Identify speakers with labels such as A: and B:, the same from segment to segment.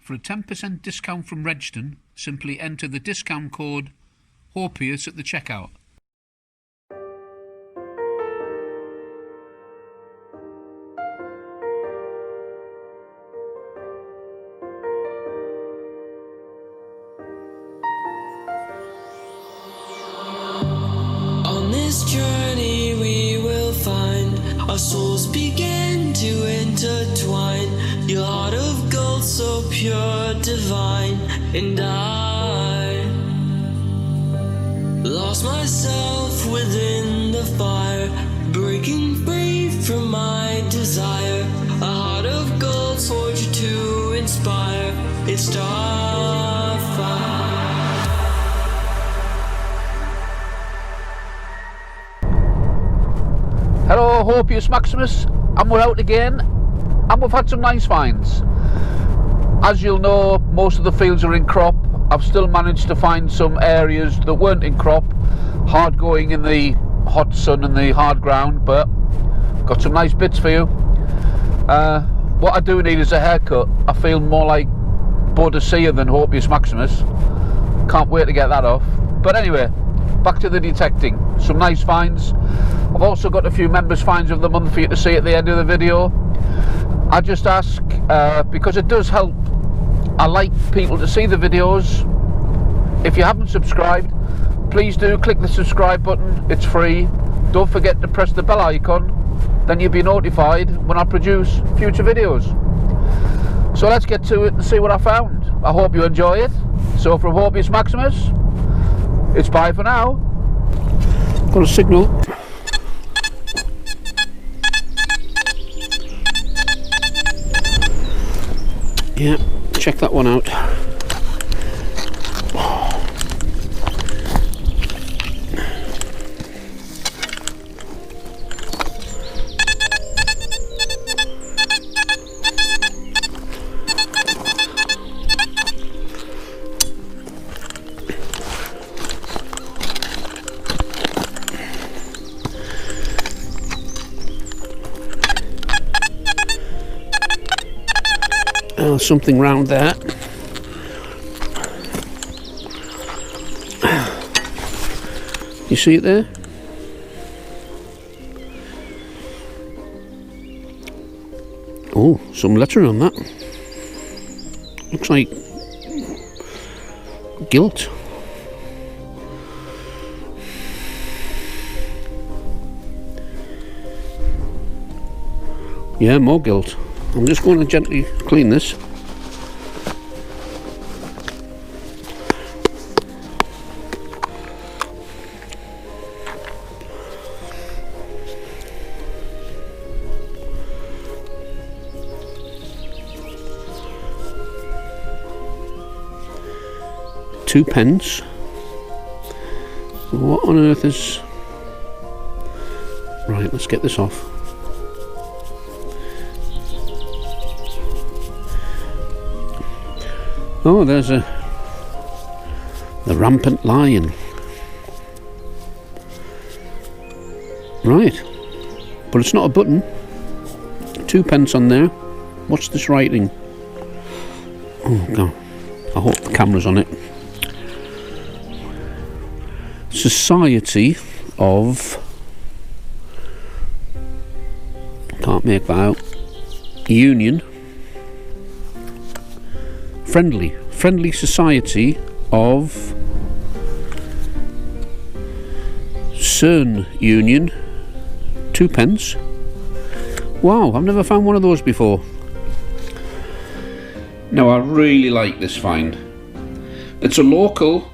A: For a 10% discount from Regston, simply enter the discount code HUAWEI at the checkout.
B: On this journey we will find our souls begin to intertwine. Your heart of gold so pure, divine, and I lost myself within the fire, breaking free from my desire. A heart of gold forged to inspire. It's Starfire.
A: Hello, Hopius Maximus, and we're out again, and we've had some nice finds. As you'll know, most of the fields are in crop. I've still managed to find some areas that weren't in crop, hard going in the hot sun and the hard ground, but got some nice bits for you. What I do need is a haircut. I feel more like Bodicea than Hopius Maximus. Can't wait to get that off. But anyway, back to the detecting. Some nice finds. I've also got a few members' finds of the month for you to see at the end of the video. I just ask, because it does help, I like people to see the videos. If you haven't subscribed, please do click the subscribe button. It's free. Don't forget to press the bell icon, then you'll be notified when I produce future videos. So let's get to it and see what I found. I hope you enjoy it. So from Hopius Maximus, it's bye for now. Got a signal. Yeah, check that one out. Something round there. You see it there? Oh, some lettering on that. Looks like gilt. Yeah, more gilt. I'm just going to gently clean this. £2. What on earth is... Right, let's get this off. Oh, there's the rampant lion. Right, but it's not a button. £2 on there. What's this writing? Oh God, I hope the camera's on it. Society of... Can't make that out. Union. Friendly Society of CERN Union. £2. Wow, I've never found one of those before. Now I really like this find. It's a local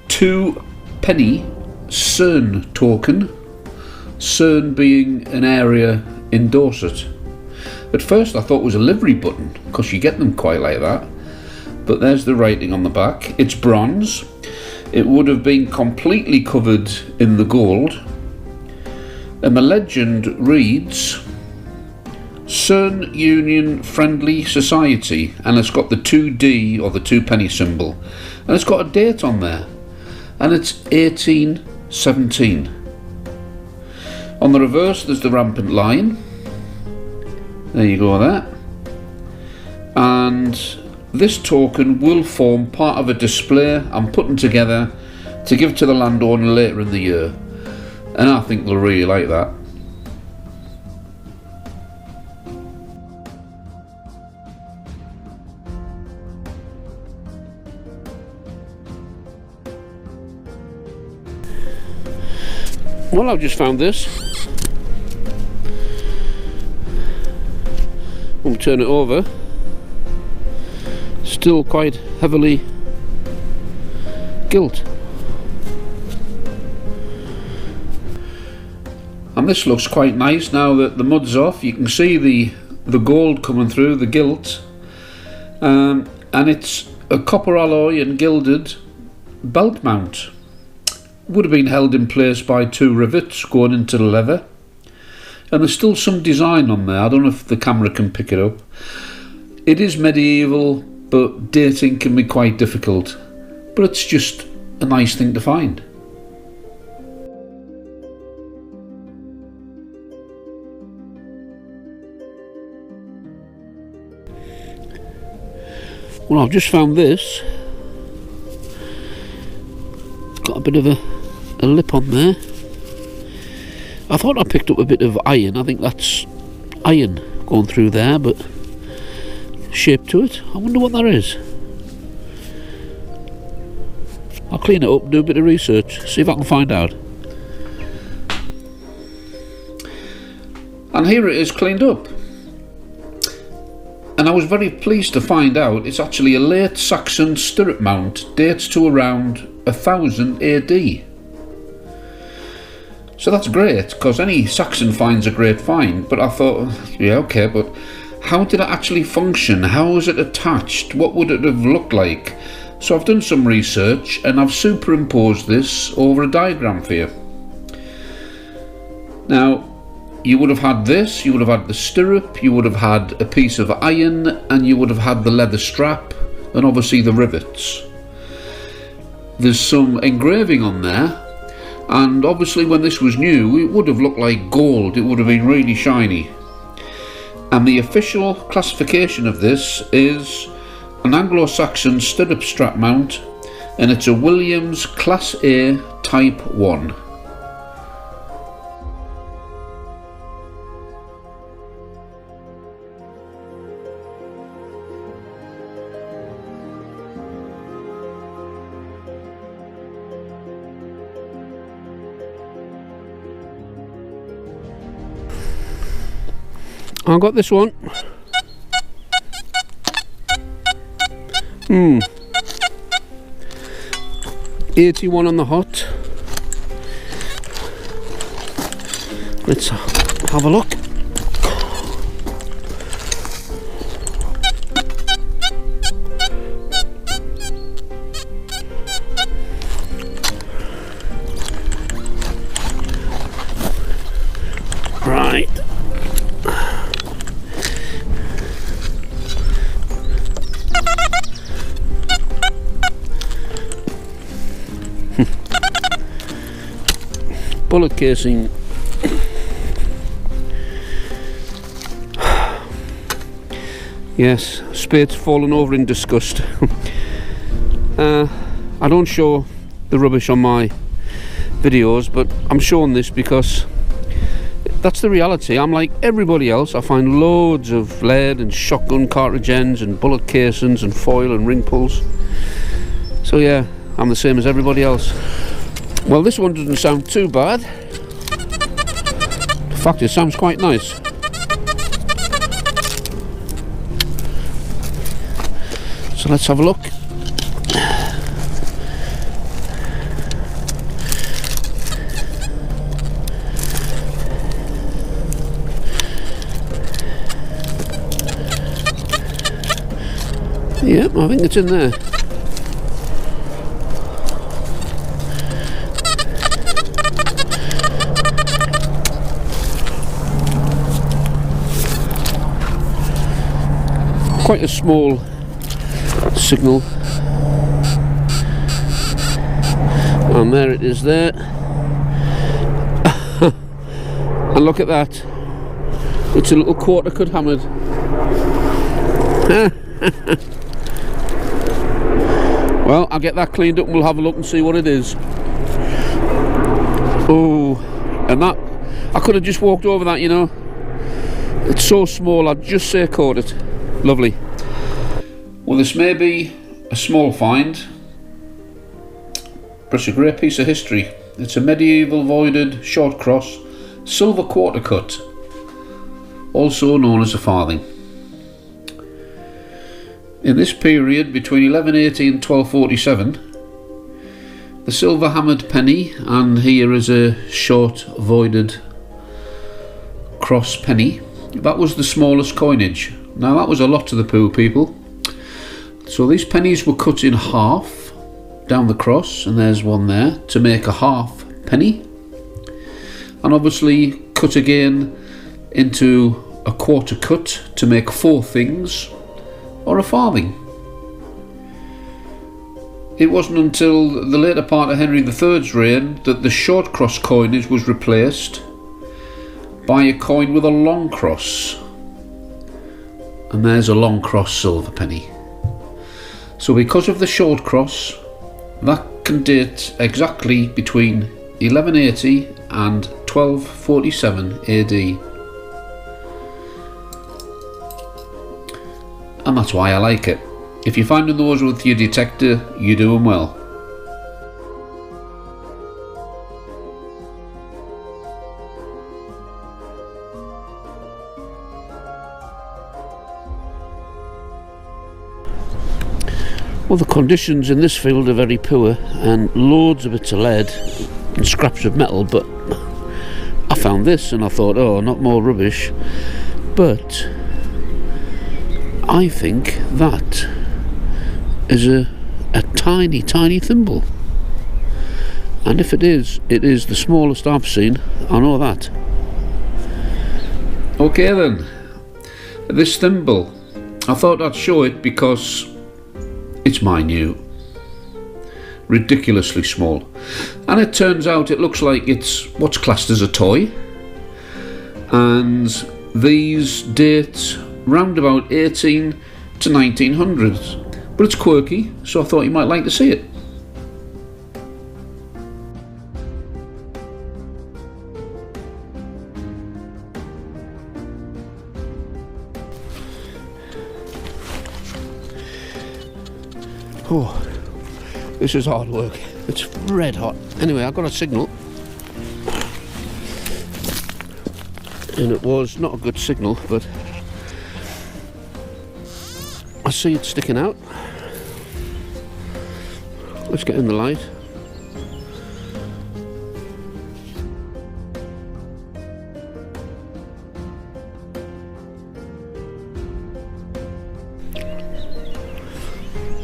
A: 2-penny CERN token. CERN being an area in Dorset. At first I thought it was a livery button, because you get them quite like that. But there's the writing on the back. It's bronze. It would have been completely covered in the gold. And the legend reads CERN Union Friendly Society, and it's got the 2D or the 2-penny symbol, and it's got a date on there, and it's 1817. On the reverse there's the rampant lion. There you go there. And this token will form part of a display I'm putting together to give to the landowner later in the year, and I think they'll really like that. Well, I've just found this. We'll turn it over. Still quite heavily gilt. And this looks quite nice now that the mud's off. You can see the gold coming through, the gilt. And it's a copper alloy and gilded belt mount. Would have been held in place by 2 rivets going into the leather, and there's still some design on there. I don't know if the camera can pick it up. It is medieval, but dating can be quite difficult, but it's just a nice thing to find. Well, I've just found this. Got a bit of a lip on there. I thought I picked up a bit of iron. I think that's iron going through there, but shape to it. I wonder what that is. I'll clean it up, do a bit of research, see if I can find out. And here it is cleaned up. And I was very pleased to find out it's actually a late Saxon stirrup mount, dates to around 1000 AD. So that's great, because any Saxon find's a great find, but I thought, yeah, okay, but how did it actually function? How was it attached? What would it have looked like? So I've done some research and I've superimposed this over a diagram for you. Now, you would have had this, you would have had the stirrup, you would have had a piece of iron, and you would have had the leather strap, and obviously the rivets. There's some engraving on there, and obviously when this was new it would have looked like gold. It would have been really shiny. And the official classification of this is an Anglo Saxon stirrup strap mount, and it's a Williams Class A Type 1. I got this one. 81 on the hot. Let's have a look. Right. Bullet casing. Yes, spade's fallen over in disgust. I don't show the rubbish on my videos, but I'm showing this because that's the reality. I'm like everybody else. I find loads of lead and shotgun cartridge ends and bullet casings and foil and ring pulls. So yeah, I'm the same as everybody else. Well, this one doesn't sound too bad. In fact, it sounds quite nice. So let's have a look. Yep, I think it's in there. Quite a small signal, and there it is there. And look at that, it's a little quarter cut hammered. Well, I'll get that cleaned up and we'll have a look and see what it is. Oh, and that, I could have just walked over that, you know. It's so small, I'd just say caught it. Lovely. Well, this may be a small find, but it's a great piece of history. It's a medieval voided short cross, silver quarter cut, also known as a farthing. In this period between 1180 and 1247, the silver hammered penny, and here is a short voided cross penny, that was the smallest coinage. Now that was a lot to the poor people. So these pennies were cut in half down the cross, and there's one there, to make a half penny, and obviously cut again into a quarter cut to make four things, or a farthing. It wasn't until the later part of Henry III's reign that the short cross coinage was replaced by a coin with a long cross, and there's a long cross silver penny. So because of the short cross, that can date exactly between 1180 and 1247 AD, and that's why I like it. If you're finding those with your detector, you're doing well. Well, the conditions in this field are very poor, and loads of bits of lead and scraps of metal, but I found this and I thought, oh, not more rubbish. But I think that is a tiny thimble, and if it is the smallest I've seen. I know that. Okay then, this thimble, I thought I'd show it because it's minute, ridiculously small, and it turns out it looks like it's what's classed as a toy, and these date round about 18 to 1900s, but it's quirky, so I thought you might like to see it. Oh, this is hard work. It's red hot. Anyway, I got a signal, and it was not a good signal, but I see it sticking out. Let's get in the light.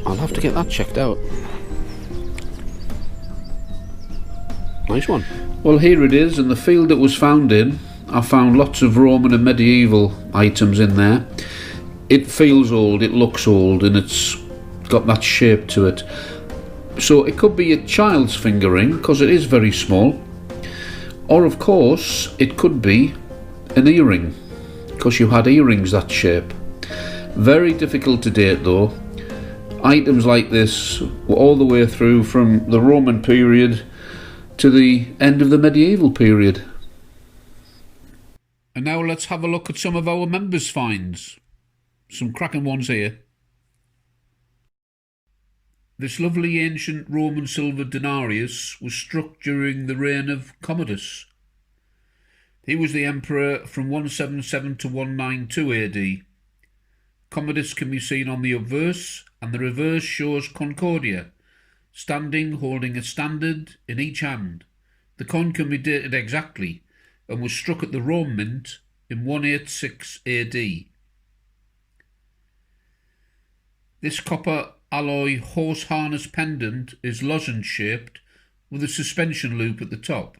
A: I'll have to get that checked out. Nice one. Well, here it is in the field it was found in. I found lots of Roman and medieval items in there. It feels old, it looks old, and it's got that shape to it. So it could be a child's finger ring, because it is very small. Or of course, it could be an earring, because you had earrings that shape. Very difficult to date though. Items like this were all the way through from the Roman period to the end of the medieval period. And now let's have a look at some of our members' finds. Some cracking ones here. This lovely ancient Roman silver denarius was struck during the reign of Commodus. He was the emperor from 177 to 192 AD. Commodus can be seen on the obverse, and the reverse shows Concordia, standing holding a standard in each hand. The coin can be dated exactly and was struck at the Rome Mint in 186 AD. This copper alloy horse harness pendant is lozenge shaped with a suspension loop at the top.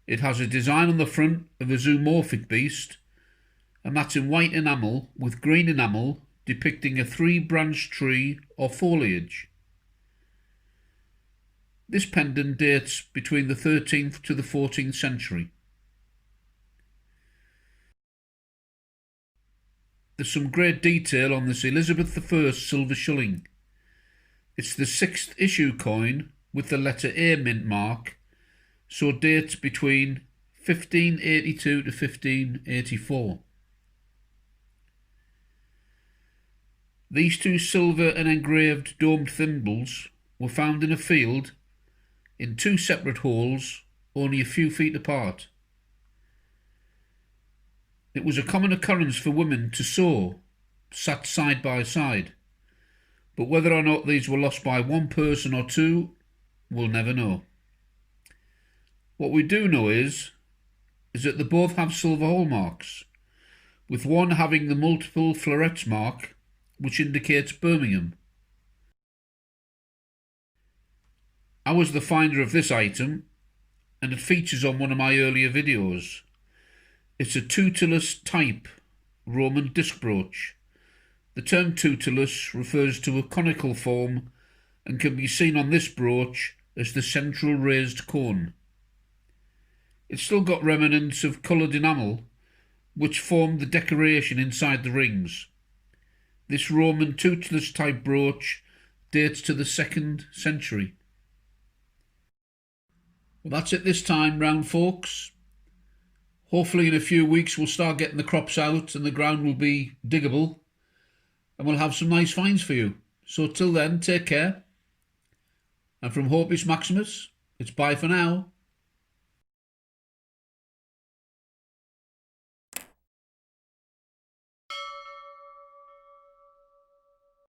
A: It has a design on the front of a zoomorphic beast, and that's in white enamel with green enamel depicting a three-branched tree or foliage. This pendant dates between the 13th to the 14th century. There's some great detail on this Elizabeth I silver shilling. It's the 6th issue coin with the letter A mint mark, so dates between 1582 to 1584. These two silver and engraved domed thimbles were found in a field in two separate holes only a few feet apart. It was a common occurrence for women to sew, sat side by side, but whether or not these were lost by one person or two, we'll never know. What we do know is that they both have silver hallmarks, with one having the multiple florets mark, which indicates Birmingham. I was the finder of this item, and it features on one of my earlier videos. It's a toothless type Roman disc brooch. The term toothless refers to a conical form and can be seen on this brooch as the central raised cone. It's still got remnants of coloured enamel, which formed the decoration inside the rings. This Roman toothless type brooch dates to the 2nd century. Well, that's it this time round, folks. Hopefully in a few weeks we'll start getting the crops out and the ground will be diggable, and we'll have some nice finds for you. So till then, take care. And from Hopius Maximus, it's bye for now.